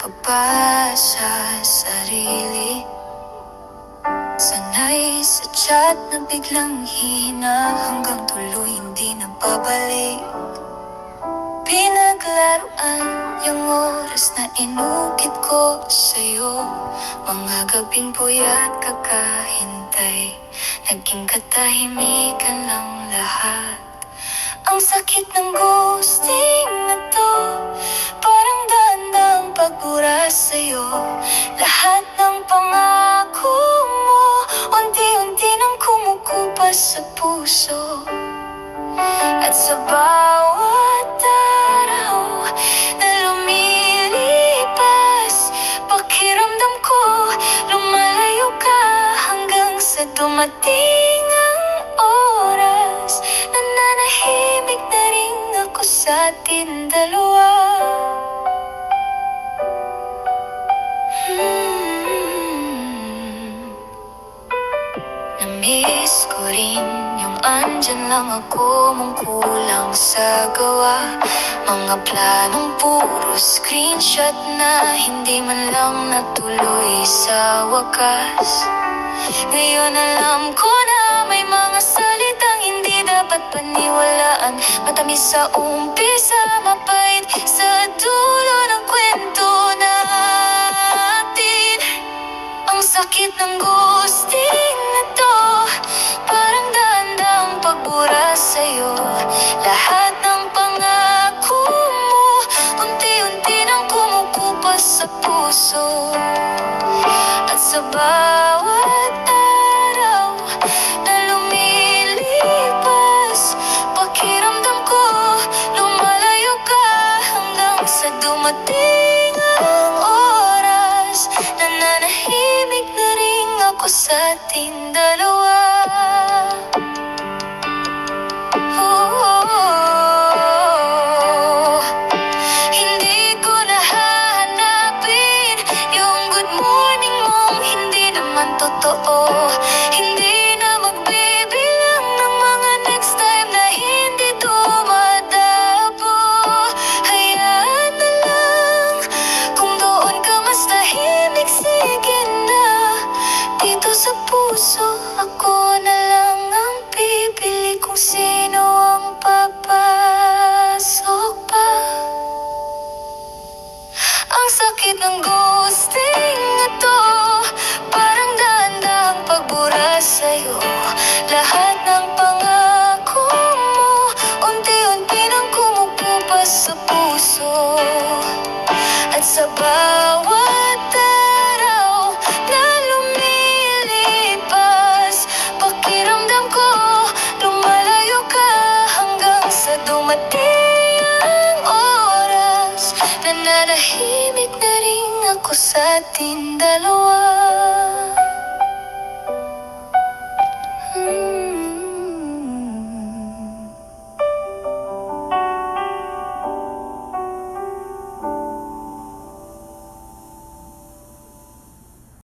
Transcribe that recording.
pa ba sa sarili? Sanay sa chat na biglang hina hanggang tuloy hindi na babalik. Pinaglaruan yung oras na inukit ko sa'yo. Mga gabing puyat kakahintay, naging katahimikan lang lahat. Ang sakit ng ghosting na to, parang daan-daang pagbura sa'yo. Lahat ng pangako mo, unti-unti nang kumukupas sa puso. At sa bawat araw na lumilipas, pakiramdam ko lumalayo ka hanggang sa dumating ang oras. Nananahimik na rin ako sa ating dalawa. Namiss ko rin yung andyan lang ako mong kulang sa gawa. Mga planong puro screenshot na hindi man lang natuloy sa wakas. Ngayon alam ko na may mga salitang hindi dapat paniwalaan. Matamis sa umpisa, mapait sa dulo ng kwento natin. Ang sakit ng ghosting na to, parang daan-daang pagbura sa'yo. Lahat ng pangako mo, unti-unti nang kumukupas sa puso. At sa bawat araw na lumilipas, pakiramdam ko lumalayo ka hanggang sa dumating ang oras. Nananahimik na rin ako sa ating dalawa. Hindi ko nahahanapin yung good morning mong hindi naman totoo. Hindi na magbibilang ng mga next time na hindi dumadabo. Hayaan na lang, kung doon ka mas tahimik, sige na. Dito sa puso, ako na lang ang pipili kung sino ang papasok pa. Ang sakit ng ghosting na to, parang daan-daang pagbura sa'yo. Lahat ng pangako mo, unti-unti nang kumukupas sa puso. At sa bawat araw na lumilipas, pakiramdam ko lumalayo ka hanggang sa dumating ang oras. Nananahimik na rin ako sa ating dalawa.